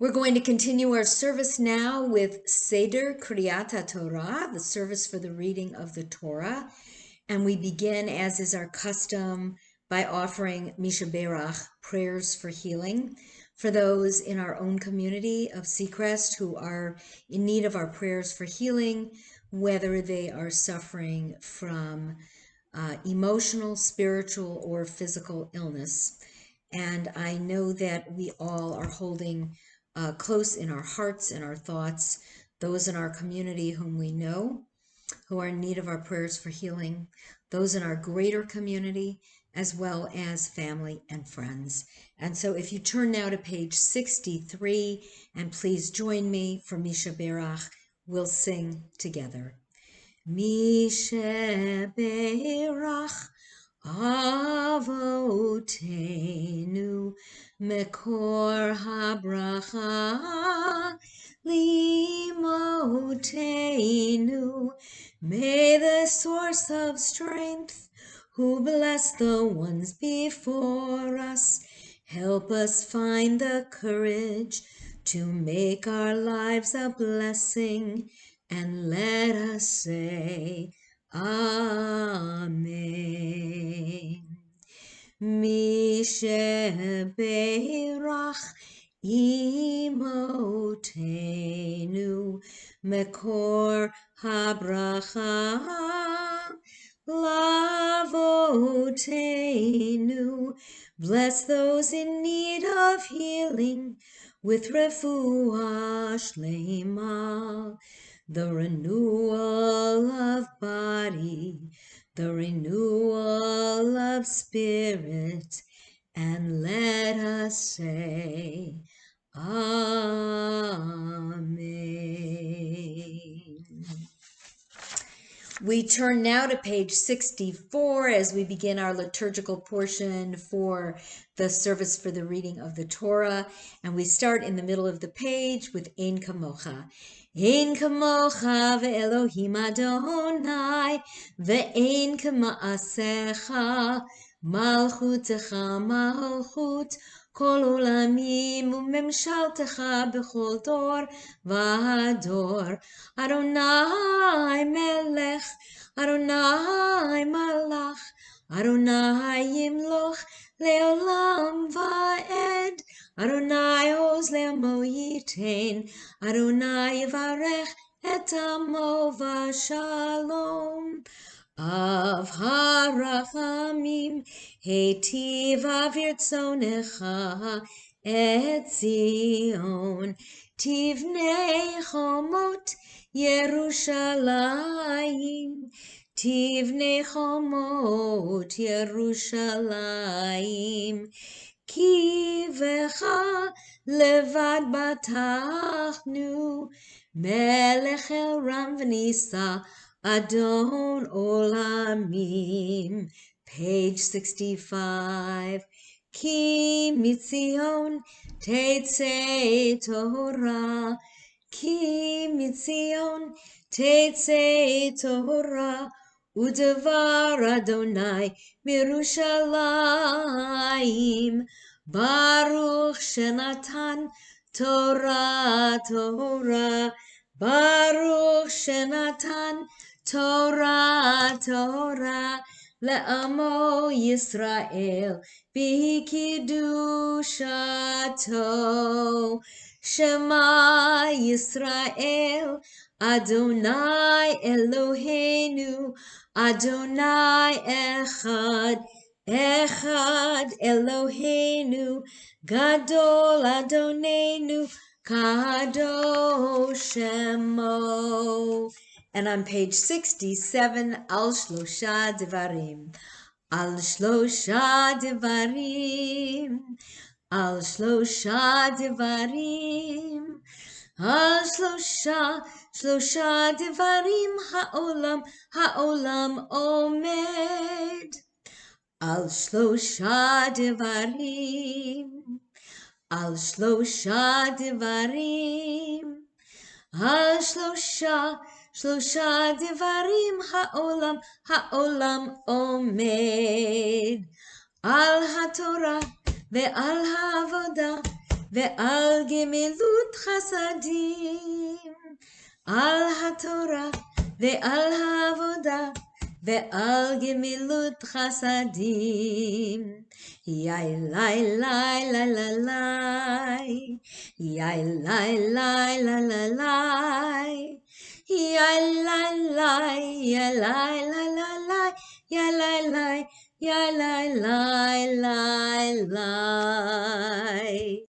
We're going to continue our service now with Seder Kriyat Torah, the service for the reading of the Torah. And we begin, as is our custom, by offering Misha Berach, prayers for healing, for those in our own community of Seacrest who are in need of our prayers for healing, whether they are suffering from emotional, spiritual, or physical illness. And I know that we all are holding close in our hearts and our thoughts those in our community whom we know, who are in need of our prayers for healing, those in our greater community, as well as family and friends. And so if you turn now to page 63, and please join me for Misha Berach, we'll sing together. Misha Berach Avotenu Mekor habracha Limotenu. May the source of strength, who bless the ones before us, help us find the courage to make our lives a blessing, and let us say Amen. Misha Berach Imotenu Mekor habracha Lavotenu. Bless those in need of healing with refuah shlema, the renewal of body, the renewal of spirit, and let us say Amen. We turn now to page 64 as we begin our liturgical portion for the service for the reading of the Torah. And we start in the middle of the page with Ein Kamocha. Ein Kamocha ve'Elohim Adonai ve'ein kama'asecha malchutecha malchut כל עולמים וממשלתך בכל דור ודור. אדוני מלך, אדוני מלך, אדוני ימלוך לעולם ועד. אדוני עוז לעמו ייתן, אדוני יברך את עמו בשלום. Av harachamim heitiv avirtzonecha et Zion tivnei chomot Yerushalayim tivnei chomot Yerushalayim ki vecha levad batachnu melech el ram v'nisa Adon Olamim, page 65. Ki mitzion tetzei Torah, ki mitzion tetzei Torah, udevar Adonai mirushalayim, Baruch shenatan Torah, Torah, Baruch shenatan Torah, Torah, le'amo Yisrael, b'kidushato. Shema Yisrael, Adonai Eloheinu, Adonai Echad, Echad Eloheinu, Gadol Adonenu, Kadosh Shemo. And on page 67, Al Shlosha Devarim. Al Shlosha Devarim. Al Shlosha Devarim. Al Shlosha Devarim Ha'olam Omed. Al Shlosha Devarim. Al Shlosha Devarim. Al Shlosha Devarim Ha'olam Omed. Al HaTorah ve'al ha'avodah ועל גמילות חסדים, על התורה ועל העבודה, ועל גמילות חסדים. יאי לי לי לי לי לי, יאי לי לי לי לי לי, יאי לי לי, יאי לי לי לי, יאי לי לי, יאי לי לי.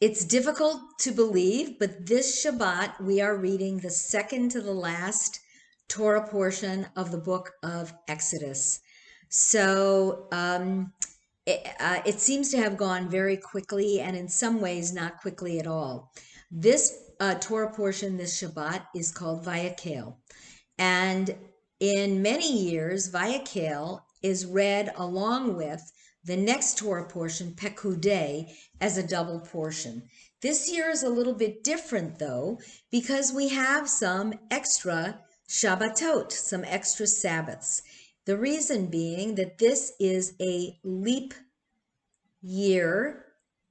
It's difficult to believe, but this Shabbat we are reading the second to the last Torah portion of the book of Exodus. So it seems to have gone very quickly, and in some ways not quickly at all. This Torah portion, this Shabbat, is called Vayakhel. And in many years, Vayakhel is read along with the next Torah portion, Pekudei, as a double portion. This year is a little bit different, though, because we have some extra Shabbatot, some extra Sabbaths. The reason being that this is a leap year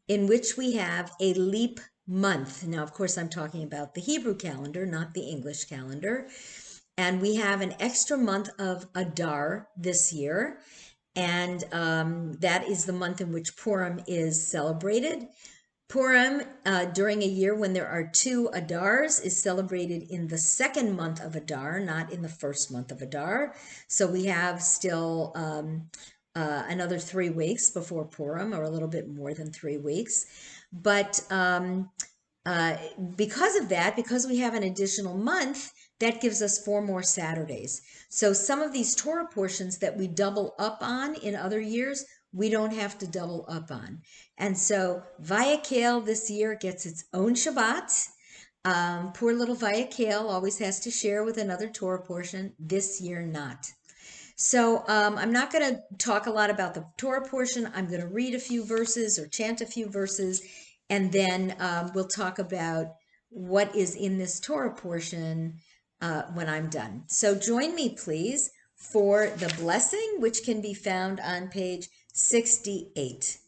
in which we have a leap month. Now, of course, I'm talking about the Hebrew calendar, not the English calendar. And we have an extra month of Adar this year. And that is the month in which Purim is celebrated. Purim, during a year when there are 2 Adars, is celebrated in the second month of Adar, not in the first month of Adar. So we have still another 3 weeks before Purim, or a little bit more than 3 weeks. But because of that, because we have an additional month, that gives us 4 more Saturdays. So some of these Torah portions that we double up on in other years, we don't have to double up on. And so Vayakhel this year gets its own Shabbat. Poor little Vayakhel always has to share with another Torah portion. This year, not. So I'm not going to talk a lot about the Torah portion. I'm going to read a few verses or chant a few verses, and then we'll talk about what is in this Torah portion when I'm done. So join me, please, for the blessing, which can be found on page 68.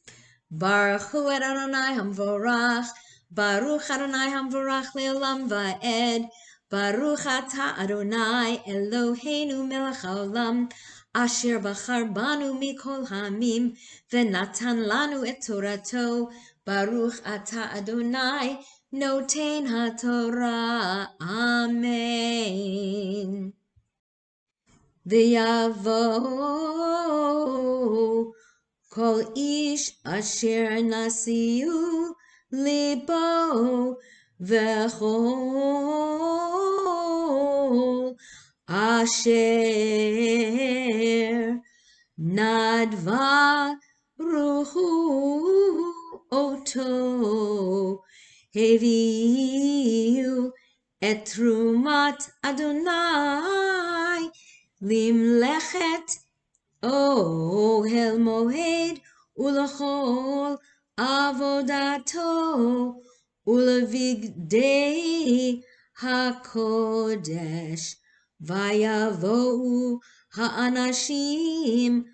Baruch hu Adonai hamvorach, Baruch Adonai hamvorach le'olam va'ed, Baruch ata Adonai Eloheinu melech haolam, asher bachar banu mikol ha'amim, v'natan lanu et torato, Baruch ata Adonai noten haTorah. Amen. V'yavo kol ish asher nasiu libo, v'chol asher nadva ruhu oto, heviu et trumat Adonai limlechet ohel moed ulachol avodato ulevigdei hakodesh, vayavohu ha'anashim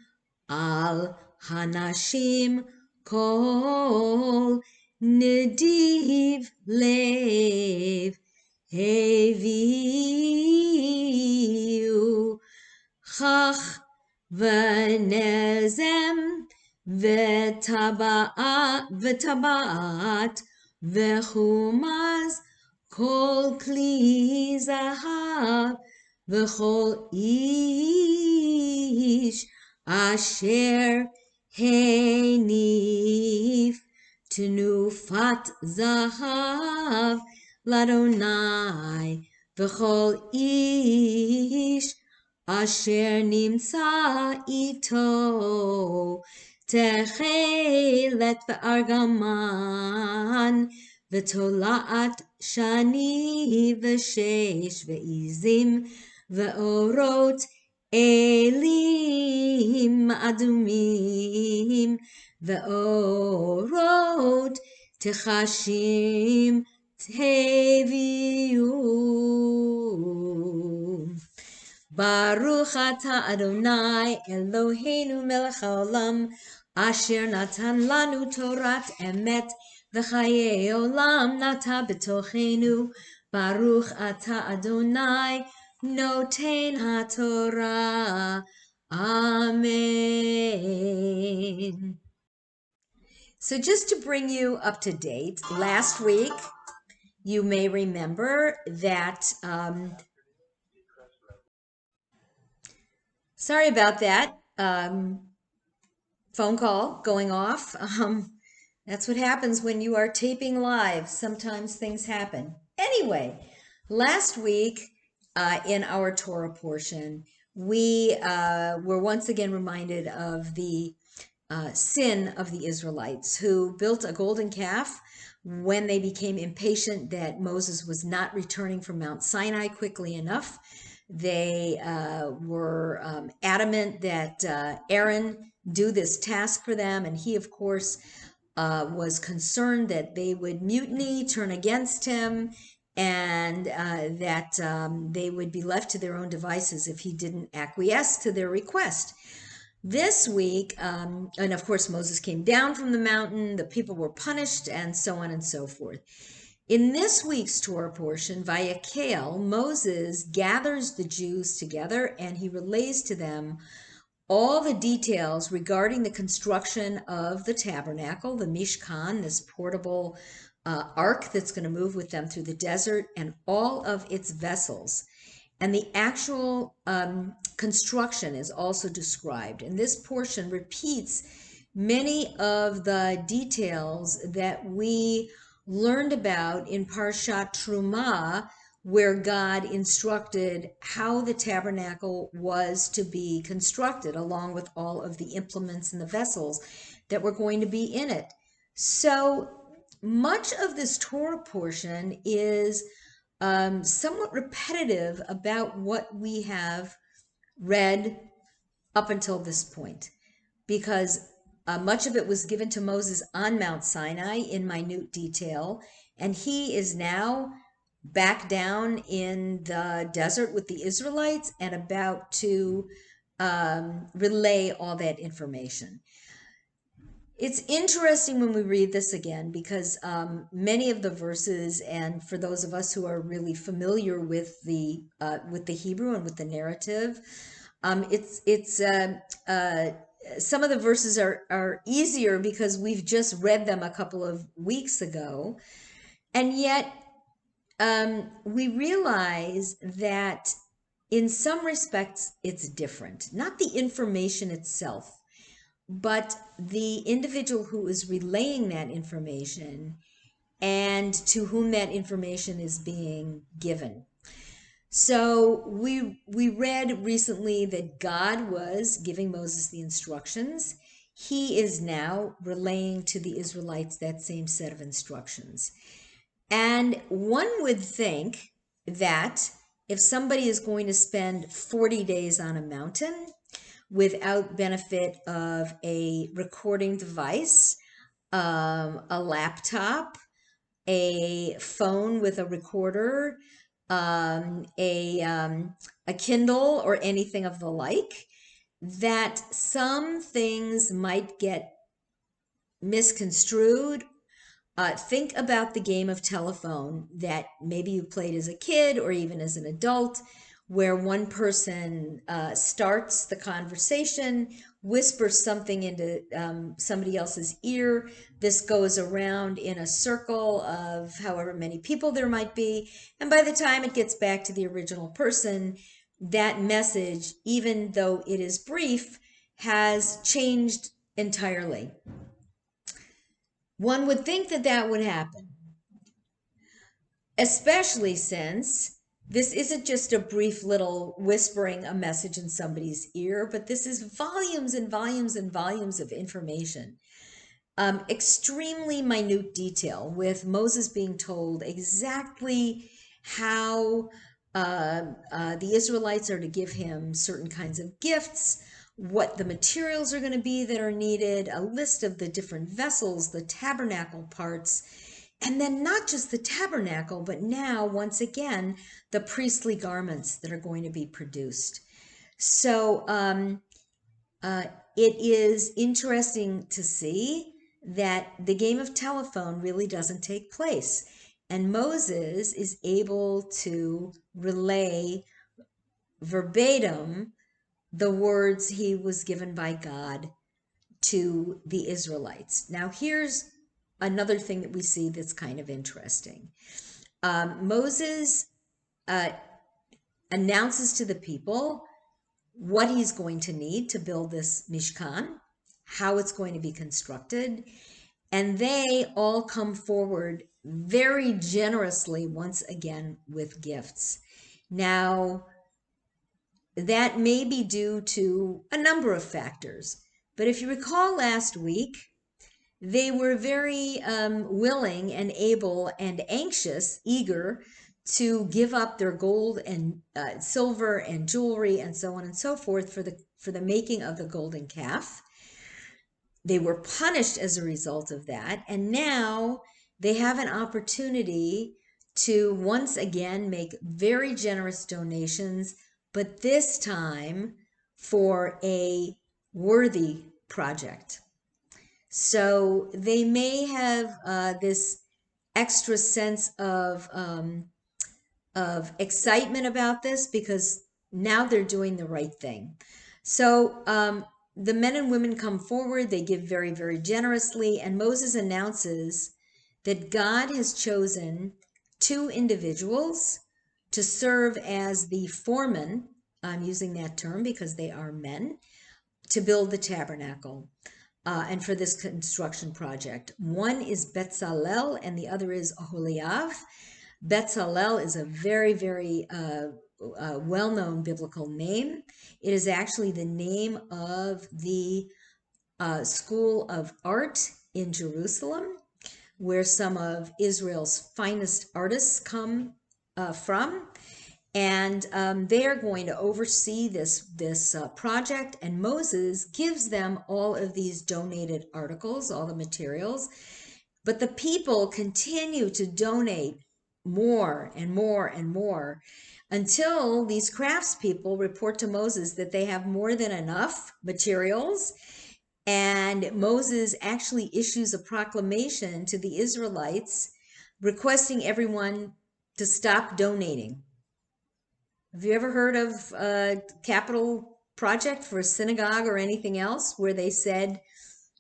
al hanashim kol nediv lev, heviu chach v'nezem v'tabat v'chumaz kol kli zahav, v'chol ish asher henif tnufat zahav l'Adonai, v'chol ish asher nimtza ito techelet v'argaman, v'tolaat shani v'shesh v'izim v'orot elim adumim, v'orot techashim teviu. Baruch ata Adonai Eloheinu melech haolam, Asher natan lanu Torat emet v'chayei olam nata b'tochenu. Baruch ata Adonai noten haTorah. Amen. So just to bring you up to date, last week you may remember that, sorry about that, phone call going off. That's what happens when you are taping live. Sometimes things happen. Anyway, last week in our Torah portion, we were once again reminded of the sin of the Israelites who built a golden calf when they became impatient that Moses was not returning from Mount Sinai quickly enough. They were adamant that Aaron do this task for them, and he, of course, was concerned that they would mutiny, turn against him, and that they would be left to their own devices if he didn't acquiesce to their request. This week, and of course, Moses came down from the mountain, the people were punished, and so on and so forth. In this week's Torah portion, Vayakel, Moses gathers the Jews together and he relays to them all the details regarding the construction of the tabernacle, the Mishkan, this portable ark that's going to move with them through the desert, and all of its vessels. And the actual construction is also described. And this portion repeats many of the details that we learned about in Parshat Trumah, where God instructed how the tabernacle was to be constructed, along with all of the implements and the vessels that were going to be in it. So much of this Torah portion is somewhat repetitive about what we have read up until this point, because much of it was given to Moses on Mount Sinai in minute detail, and he is now back down in the desert with the Israelites and about to relay all that information. It's interesting when we read this again because many of the verses, and for those of us who are really familiar with the Hebrew and with the narrative, some of the verses are easier because we've just read them a couple of weeks ago, and yet we realize that in some respects it's different. Not the information itself, but the individual who is relaying that information and to whom that information is being given. So we read recently that God was giving Moses the instructions. He is now relaying to the Israelites that same set of instructions. And one would think that if somebody is going to spend 40 days on a mountain without benefit of a recording device, a laptop, a phone with a recorder, a Kindle, or anything of the like, that some things might get misconstrued. Think about the game of telephone that maybe you played as a kid or even as an adult, where one person starts the conversation, whispers something into somebody else's ear. This goes around in a circle of however many people there might be. And by the time it gets back to the original person, that message, even though it is brief, has changed entirely. One would think that that would happen, especially since this isn't just a brief little whispering a message in somebody's ear, but this is volumes and volumes and volumes of information. Extremely minute detail, with Moses being told exactly how the Israelites are to give him certain kinds of gifts, what the materials are going to be that are needed, a list of the different vessels, the tabernacle parts, and then not just the tabernacle, but now, once again, the priestly garments that are going to be produced. So Uh, it is interesting to see that the game of telephone really doesn't take place. And Moses is able to relay verbatim the words he was given by God to the Israelites. Now, here's another thing that we see that's kind of interesting. Moses uh, announces to the people what he's going to need to build this Mishkan, how it's going to be constructed, and they all come forward very generously once again with gifts. Now, that may be due to a number of factors, but if you recall last week, they were very willing and able and anxious, eager to give up their gold and silver and jewelry and so on and so forth for the making of the golden calf. They were punished as a result of that, and now they have an opportunity to once again make very generous donations, but this time for a worthy project. So they may have this extra sense of excitement about this because now they're doing the right thing. So the men and women come forward, they give very, very generously, and Moses announces that God has chosen two individuals to serve as the foreman. I'm using that term because they are men, to build the tabernacle. And for this construction project. One is Betzalel and the other is Aholiav. Betzalel is a very, very well-known biblical name. It is actually the name of the School of Art in Jerusalem, where some of Israel's finest artists come from. And they are going to oversee this project, and Moses gives them all of these donated articles, all the materials, but the people continue to donate more and more and more until these craftspeople report to Moses that they have more than enough materials, and Moses actually issues a proclamation to the Israelites requesting everyone to stop donating. Have you ever heard of a capital project for a synagogue or anything else where they said,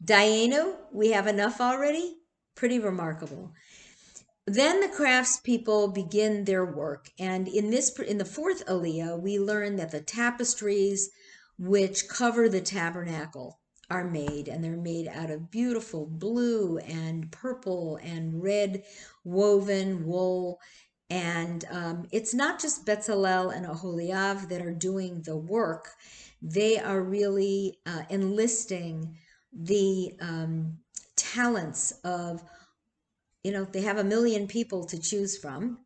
Dayenu, we have enough already? Pretty remarkable. Then the craftspeople begin their work. And in the fourth Aliyah, we learn that the tapestries which cover the tabernacle are made, and they're made out of beautiful blue and purple and red woven wool. And it's not just Betzalel and Aholiav that are doing the work. They are really enlisting the talents of, they have 1 million people to choose from.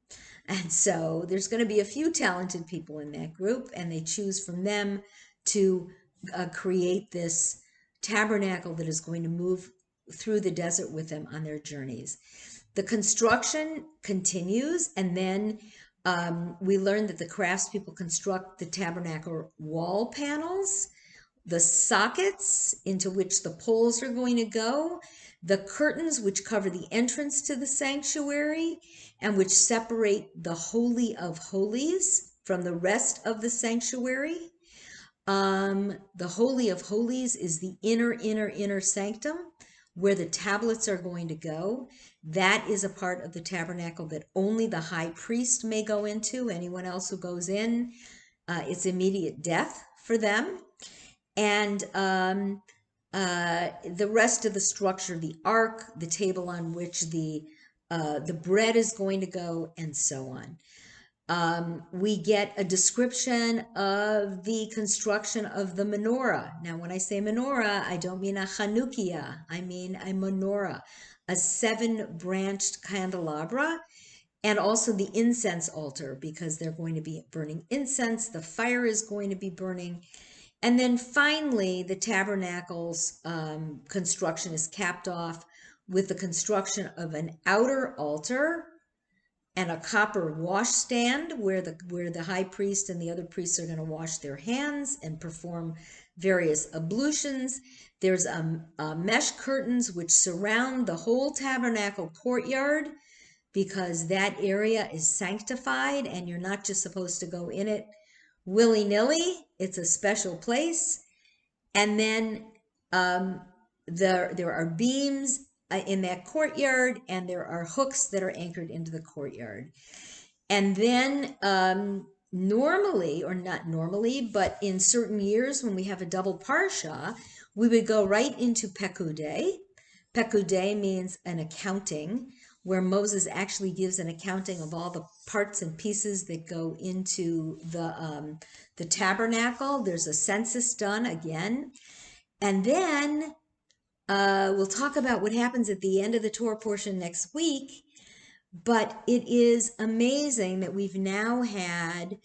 And so there's going to be a few talented people in that group, and they choose from them to create this tabernacle that is going to move through the desert with them on their journeys. The construction continues, and then we learn that the craftspeople construct the tabernacle wall panels, the sockets into which the poles are going to go, the curtains which cover the entrance to the sanctuary and which separate the Holy of Holies from the rest of the sanctuary. The Holy of Holies is the inner sanctum where the tablets are going to go. That is a part of the tabernacle that only the high priest may go into. Anyone else who goes in, it's immediate death for them. And the rest of the structure, the ark, the table on which the bread is going to go, and so on. We get a description of the construction of the menorah. Now, when I say menorah, I don't mean a Chanukiah. I mean a menorah, a 7-branched candelabra, and also the incense altar, because they're going to be burning incense. The fire is going to be burning. And then finally, the tabernacle's construction is capped off with the construction of an outer altar and a copper washstand where the high priest and the other priests are going to wash their hands and perform various ablutions. There's mesh curtains which surround the whole tabernacle courtyard, because that area is sanctified and you're not just supposed to go in it willy-nilly. It's a special place. And then there are beams in that courtyard, and there are hooks that are anchored into the courtyard. And then normally, or not normally, but in certain years when we have a double parsha, we would go right into Pekudei. Pekudei means an accounting, where Moses actually gives an accounting of all the parts and pieces that go into the tabernacle. There's a census done again. And then we'll talk about what happens at the end of the Torah portion next week. But it is amazing that we've now had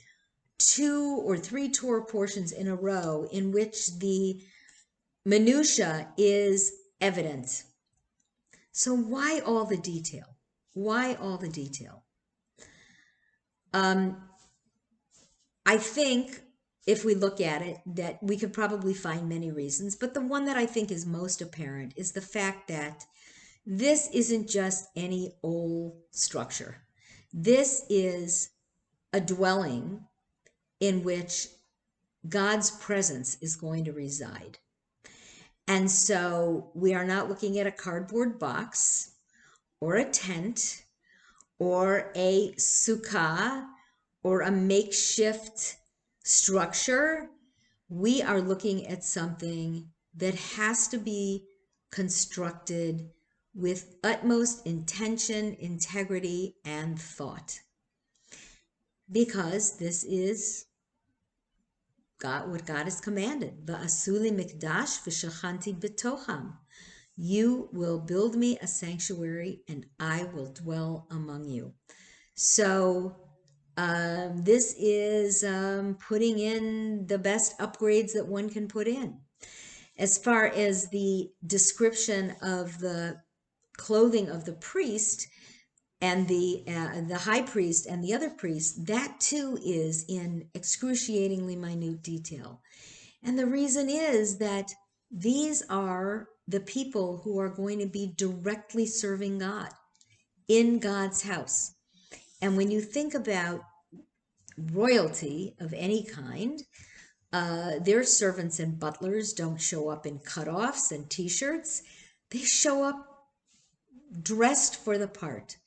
2 or 3 Torah portions in a row in which the minutia is evident. So why all the detail? Why all the detail? I think if we look at it, that we could probably find many reasons, but the one that I think is most apparent is the fact that this isn't just any old structure. This is a dwelling in which God's presence is going to reside. And so we are not looking at a cardboard box or a tent or a sukkah or a makeshift structure. We are looking at something that has to be constructed with utmost intention, integrity, and thought. Because this is God, what God has commanded. Va'asuli mikdash v'shachanti b'tocham. You will build me a sanctuary, and I will dwell among you. So this is putting in the best upgrades that one can put in. As far as the description of the clothing of the priest and the high priest and the other priests, that too is in excruciatingly minute detail. And the reason is that these are the people who are going to be directly serving God in God's house. And when you think about royalty of any kind, their servants and butlers don't show up in cutoffs and t-shirts. They show up dressed for the part.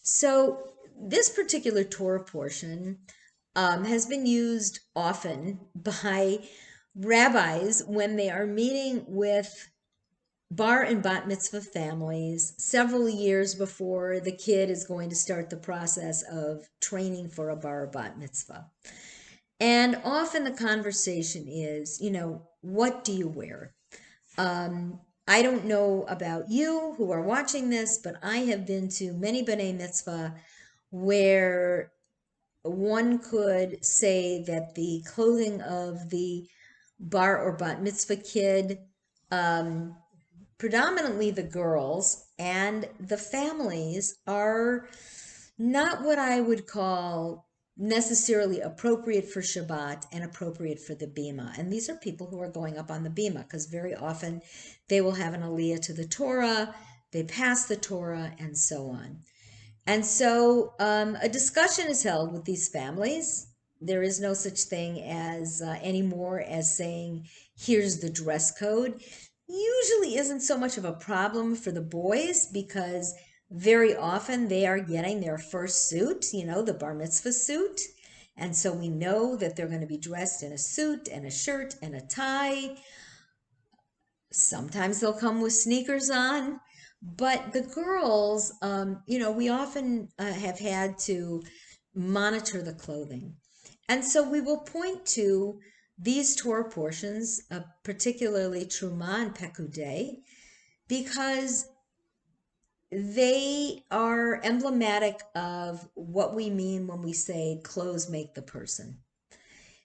So this particular Torah portion has been used often by rabbis when they are meeting with bar and bat mitzvah families several years before the kid is going to start the process of training for a bar or bat mitzvah. And often the conversation is, what do you wear? I don't know about you who are watching this, but I have been to many b'nai mitzvah where one could say that the clothing of the bar or bat mitzvah kid, predominantly the girls and the families, are not what I would call necessarily appropriate for Shabbat and appropriate for the bima. And these are people who are going up on the bima, because very often they will have an aliyah to the Torah, they pass the Torah, and so on. And so a discussion is held with these families. There is no such thing as anymore as saying, here's the dress code. Usually isn't so much of a problem for the boys, because very often they are getting their first suit, the bar mitzvah suit. And so we know that they're going to be dressed in a suit and a shirt and a tie. Sometimes they'll come with sneakers on. But the girls, we often have had to monitor the clothing. And so we will point to these Torah portions, particularly Truma and Pekudei, because they are emblematic of what we mean when we say clothes make the person.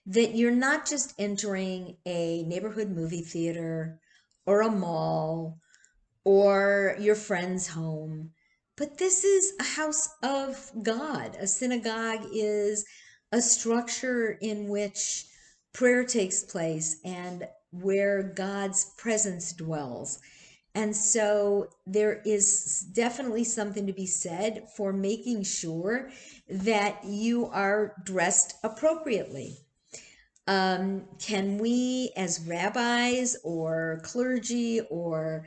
That you're not just entering a neighborhood movie theater or a mall or your friend's home, but this is a house of God. A synagogue is a structure in which prayer takes place and where God's presence dwells. And so there is definitely something to be said for making sure that you are dressed appropriately. Can we, as rabbis or clergy or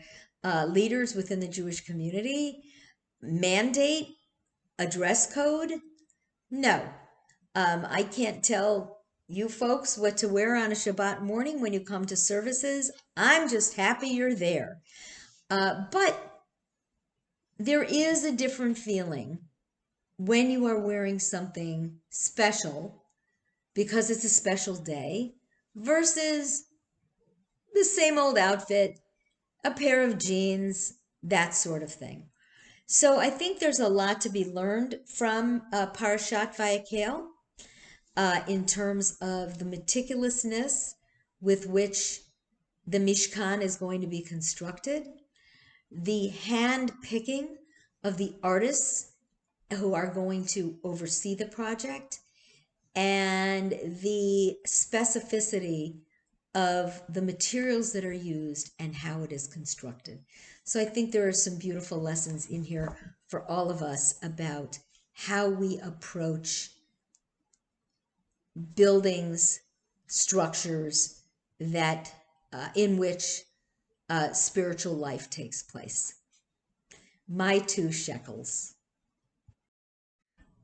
leaders within the Jewish community, mandate a dress code? No. I can't tell you folks what to wear on a Shabbat morning when you come to services. I'm just happy you're there. But there is a different feeling when you are wearing something special because it's a special day versus the same old outfit, a pair of jeans, that sort of thing. So I think there's a lot to be learned from Parashat Vayakhel in terms of the meticulousness with which the Mishkan is going to be constructed, the hand picking of the artists who are going to oversee the project, and the specificity of the materials that are used and how it is constructed. So I think there are some beautiful lessons in here for all of us about how we approach buildings, structures that in which spiritual life takes place. My 2 shekels.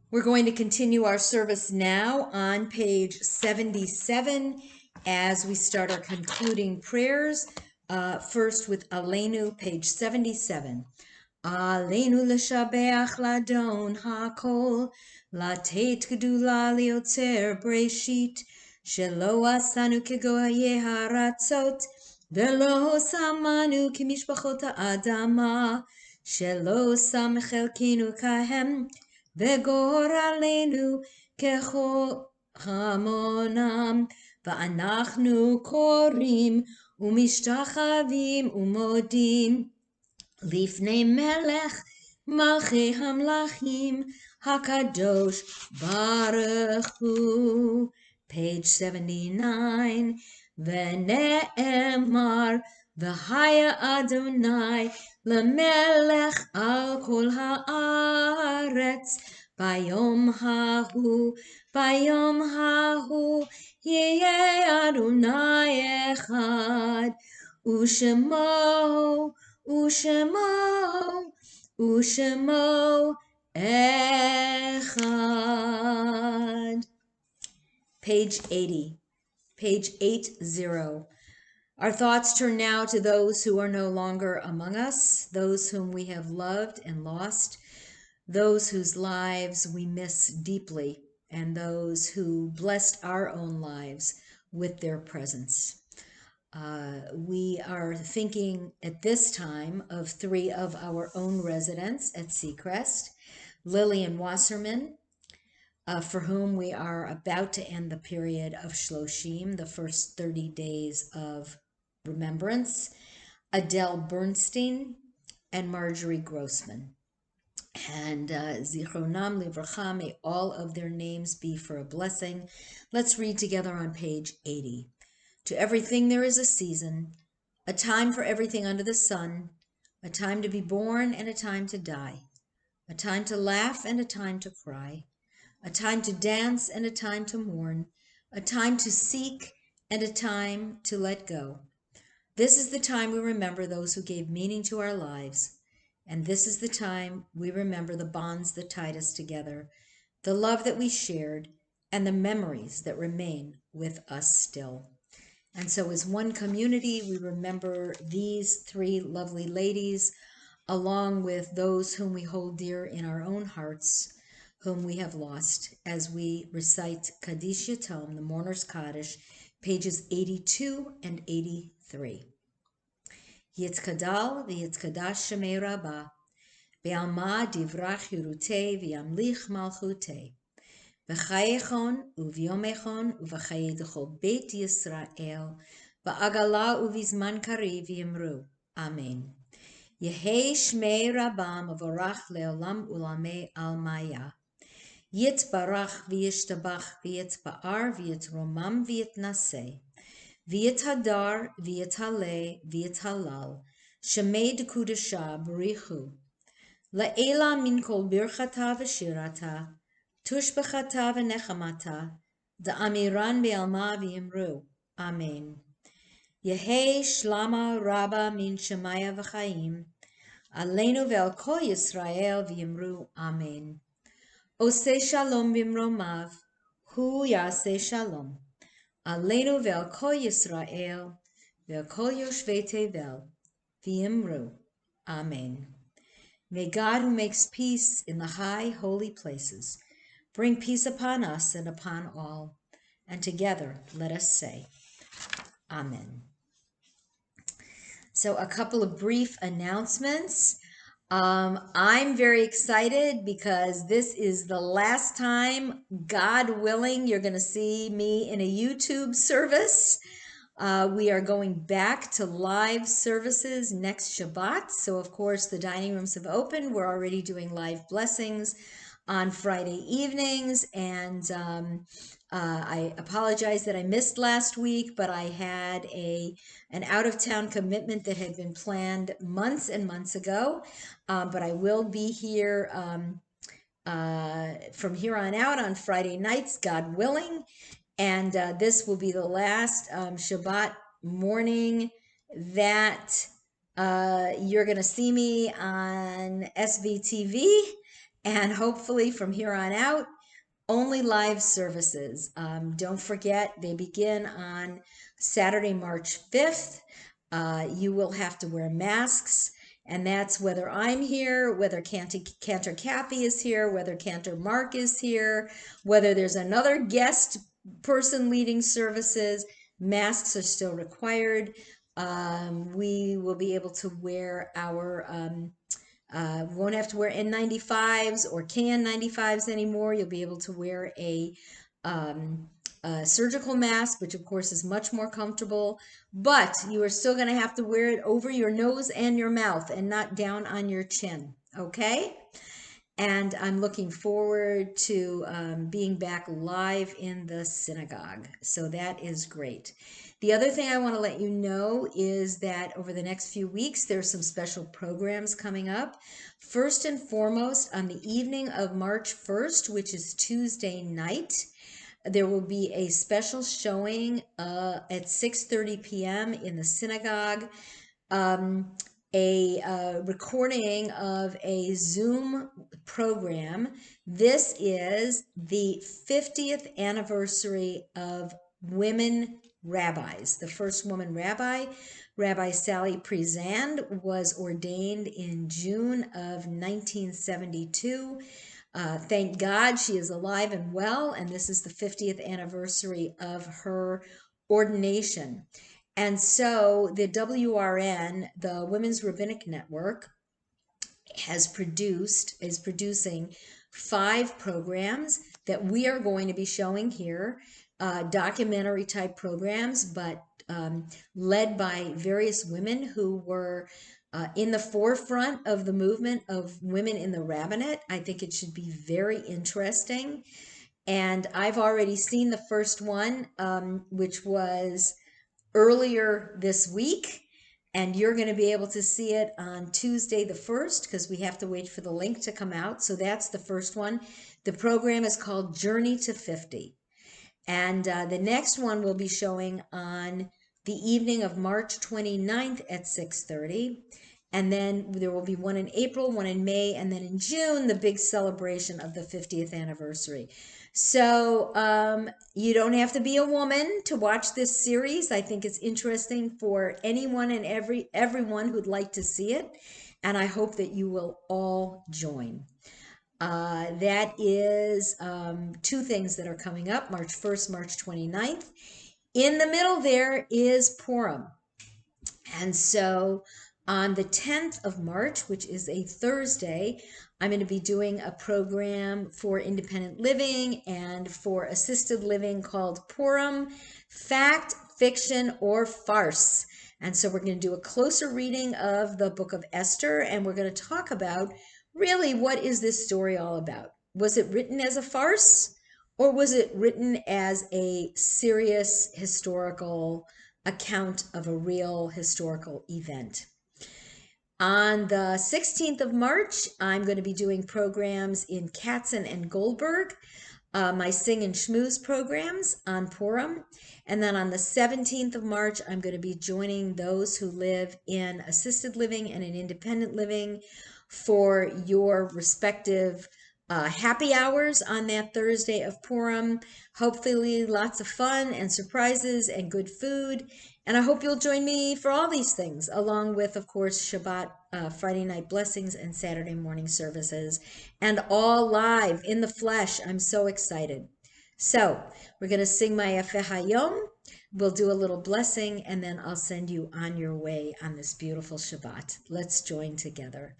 We're going to continue our service now on page 77 as we start our concluding prayers. First with Aleinu, page 77. Aleinu l'shabeach ladon hakol, latet gedula liotzer breshit, shelo asanu kegoye haratzot, velo samanu kimishpachot ha'adama, shelo sam chelkinu kahem, וגורלנו כחמונם, ואנחנו קוראים ומשתחווים ומודים לפני מלך מלכי המלכים הקדוש ברוך הוא. Page 79. ונאמר והיה אדוני למלך על כל הארץ ביום ההוא יהיה אדוני אחד ושמו אחד. Page 80. Page 80. Our thoughts turn now to those who are no longer among us, those whom we have loved and lost, those whose lives we miss deeply, and those who blessed our own lives with their presence. We are thinking at this time of 3 of our own residents at Seacrest, Lillian Wasserman, for whom we are about to end the period of Shloshim, the first 30 days of remembrance, Adele Bernstein, and Marjorie Grossman. And Zichronam Livracha, may all of their names be for a blessing. Let's read together on page 80. To everything there is a season, a time for everything under the sun, a time to be born and a time to die, a time to laugh and a time to cry, a time to dance and a time to mourn, a time to seek and a time to let go. This is the time we remember those who gave meaning to our lives, and this is the time we remember the bonds that tied us together, the love that we shared, and the memories that remain with us still. And so as one community, we remember these 3 lovely ladies, along with those whom we hold dear in our own hearts, whom we have lost, as we recite Kaddish Yatom, the Mourner's Kaddish, pages 82 and 83. Yitzkadal v'yitzkadash shemei Rabbah, be'alma divrach hirutei v'yamlich malchutei, b'chayechon u'v'yomechon u'v'chaye d'chol beit Yisrael, ba'agala u'v'zman kariv yimru. Amen. Yehei shmei Rabbah mavorach le'olam u'lamei almaya. Yitbarach v'yishtabach v'yitzba'ar v'yitromam v'yitnaseh. v'yitadar, v'yitale, v'yitalal, shemei dekudasha b'richu, la'ela min kol birchata v'shirata, tushbechata v'nechamata, da'amiran be'alma v'yimru. Amen. Yehei shlama rabba min shemaya v'chaim, aleinu ve'al kol Yisrael v'yimru. Amen. Oseh shalom bimromav, hu yaseh shalom. Aleinu ve'al kol Yisrael, ve'al kol yoshvei tevel, v'yimru. Amen. May God, who makes peace in the high holy places, bring peace upon us and upon all. And together let us say, Amen. So a couple of brief announcements. I'm very excited because this is the last time, God willing, you're going to see me in a YouTube service. We are going back to live services next Shabbat. So, of course, the dining rooms have opened. We're already doing live blessings on Friday evenings. And I apologize that I missed last week, but I had an out-of-town commitment that had been planned months and months ago. But I will be here from here on out on Friday nights, God willing. And this will be the last Shabbat morning that you're going to see me on SVTV. And hopefully from here on out, only live services. Don't forget, they begin on Saturday, March 5th. You will have to wear masks. And that's whether I'm here, whether Cantor Kathy is here, whether Cantor Mark is here, whether there's another guest person leading services. Masks are still required. We will be able to wear our won't have to wear N95s or KN95s anymore. You'll be able to wear a surgical mask, which of course is much more comfortable, but you are still going to have to wear it over your nose and your mouth and not down on your chin. Okay? And I'm looking forward to being back live in the synagogue. So that is great. The other thing I want to let you know is that over the next few weeks, there's some special programs coming up. First and foremost, on the evening of March 1st, which is Tuesday night, there will be a special showing at 6:30 p.m. in the synagogue. A recording of a Zoom program. This is the 50th anniversary of women rabbis. The first woman rabbi, Rabbi Sally Priesand, was ordained in June of 1972. Thank God she is alive and well, and this is the 50th anniversary of her ordination. And so the WRN, the Women's Rabbinic Network, is producing 5 programs that we are going to be showing here, documentary type programs, but led by various women who were in the forefront of the movement of women in the rabbinate. I think it should be very interesting. And I've already seen the first one, which was earlier this week, and you're going to be able to see it on Tuesday the 1st because we have to wait for the link to come out. So that's the first one. The program is called Journey to 50. And the next one will be showing on the evening of March 29th at 6:30. And then there will be one in April, one in May, and then in June, the big celebration of the 50th anniversary. So you don't have to be a woman to watch this series. I think it's interesting for anyone and everyone who'd like to see it. And I hope that you will all join. That is 2 things that are coming up, March 1st, March 29th. In the middle there is Purim. And so on the 10th of March, which is a Thursday, I'm going to be doing a program for independent living and for assisted living called Purim, Fact, Fiction, or Farce. And so we're going to do a closer reading of the book of Esther, and we're going to talk about really what is this story all about. Was it written as a farce, or was it written as a serious historical account of a real historical event. On the 16th of March, I'm going to be doing programs in Katzen and Goldberg, my Sing and Schmooze programs on Purim. And then on the 17th of March, I'm going to be joining those who live in assisted living and in independent living for your respective happy hours on that Thursday of Purim. Hopefully, lots of fun and surprises and good food. And I hope you'll join me for all these things, along with, of course, Shabbat, Friday night blessings, and Saturday morning services, and all live in the flesh. I'm so excited. So we're going to sing my Yafeh Hayom. We'll do a little blessing, and then I'll send you on your way on this beautiful Shabbat. Let's join together.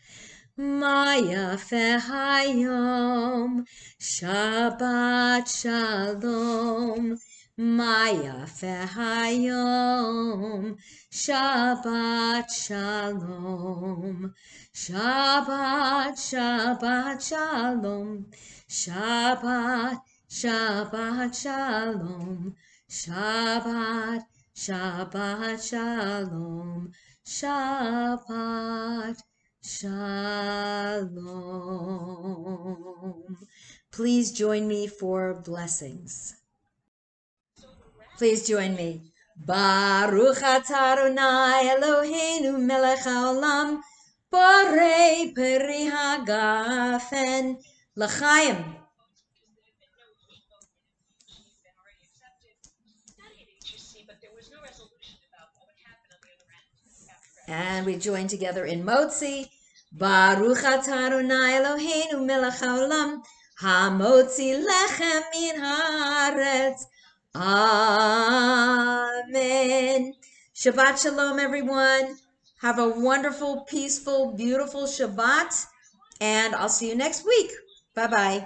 Ma Yafeh Hayom, Shabbat Shalom. Ma Yafeh Hayom, Shabbat Shalom. Shabbat, Shabbat Shalom. Shabbat, Shabbat Shalom. Shabbat, Shabbat Shalom. Shabbat Shalom. Please join me for blessings. Please join me. Baruch atah Adonai Eloheinu melech haolam, borei peri hagafen l'chaim. And we join together in Motzi. Baruch atah Adonai Eloheinu melech haolam, hamotzi lechem min haaretz. Amen. Shabbat shalom, everyone. Have a wonderful, peaceful, beautiful Shabbat. And I'll see you next week. Bye-bye.